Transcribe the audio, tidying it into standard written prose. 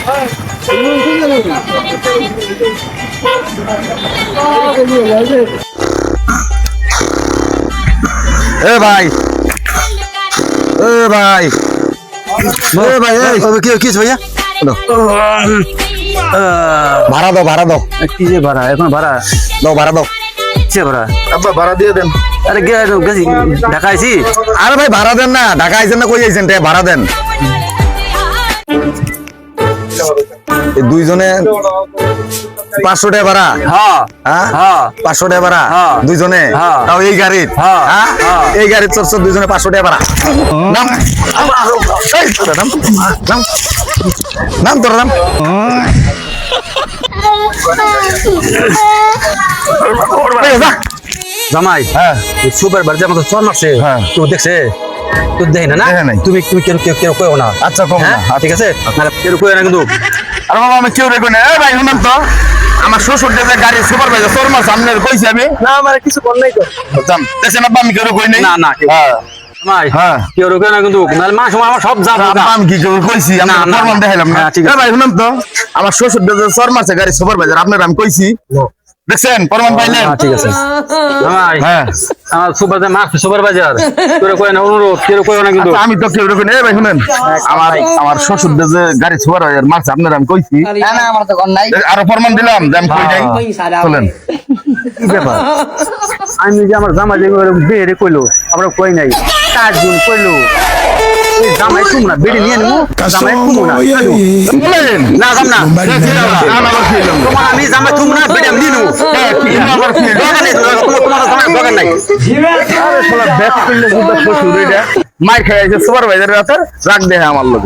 এ ভাই এ ভাই এ ভাই কি ভাইয়া ভাড়া দাও কি যে ভাড়া এখন ভাড়া ভাড়া দাও কিসে ভাড়া আব্বা ভাড়া দিয়ে দেন আরে গেছি ঢাকা আইছি আরে ভাই ভাড়া দেন না ঢাকা আইছেন না কই আইছেন ভাড়া দেন এই দুইজনে 500 টাকা ভাড়া হ্যাঁ হ্যাঁ হ্যাঁ 500 টাকা ভাড়া হ্যাঁ। দুইজনে হ্যাঁ। তাও এই গাড়ির হ্যাঁ। হ্যাঁ হ্যাঁ। এই গাড়ির চড়ছ দুইজনে 500 টাকা ভাড়া নাম নাম তোর নাম জামাই হ্যাঁ সুপার বাড়িতে আমাদের চল মারছে হ্যাঁ। তুই দেখছে তুই দেখি না দেখে নাই। তুমি তুমি কেউ কেউ কেউ কেউ না আচ্ছা কম না হ্যাঁ ঠিক আছে না কেউ কেউ না কিন্তু আরে বাবা আমি কেউ রেখো না এ ভাই শুনুন তো আমার শ্বশুর যে গাড়ি সুপারভাইজার তোর মার সামনে কইছি আমি না আমার কিছু বল নাই তো বুঝলাম দেখছেন আব্বা আমি কেউ কই নাই না না হ্যাঁ জামাই হ্যাঁ। কেউ কেউ না কিন্তু নাহলে মা সময় আমার সব যাবে আব্বা আমি কি কেউ কইছি আমি না, না। প্রমাণ দেখাইলাম না হ্যাঁ, ঠিক আছে। এ ভাই শুনুন তো আমার শ্বশুর যে তোর মারছে গাড়ি সুপারভাইজার আপনার আমি কইছি দেখছেন প্রমাণ পাইলেন ঠিক আছে জামাই হ্যাঁ আমার সুপার বাজার কেউ কই না অনুরোধ কেউ কই না কিন্তু আচ্ছা, আমি তো কেউ রেখো না এ ভাই শুনেন আমার শ্বশুর যে গাড়ি সুপারভাইজার মারছে আপনার আমি কইছি না না আমার তো কোন নাই আরো প্রমাণ দিলাম যে আমি কই নাই চলেন কি ব্যাপার আমি যে আমার জামাই যে বেড়ে কইলো আমরা কই নাই 4 জন কইলো এই জামাই তুমি না বেড়ে নিয়ে নেবো জামাই তুমি না বলেন না জাম না আবার ফিরলাম তোমার আমি জামাই তুমি না বেড়ে আমি নিয়ে নেবো আবার ফিরলাম দরকার নেই তোমার জামাই দরকার নাই আরে শালা ব্যাক করলে কিন্তু শ্বশুর এটা মার খেয়ে সুপারভাইজারের হাতে রাগ দেয় আমার লোক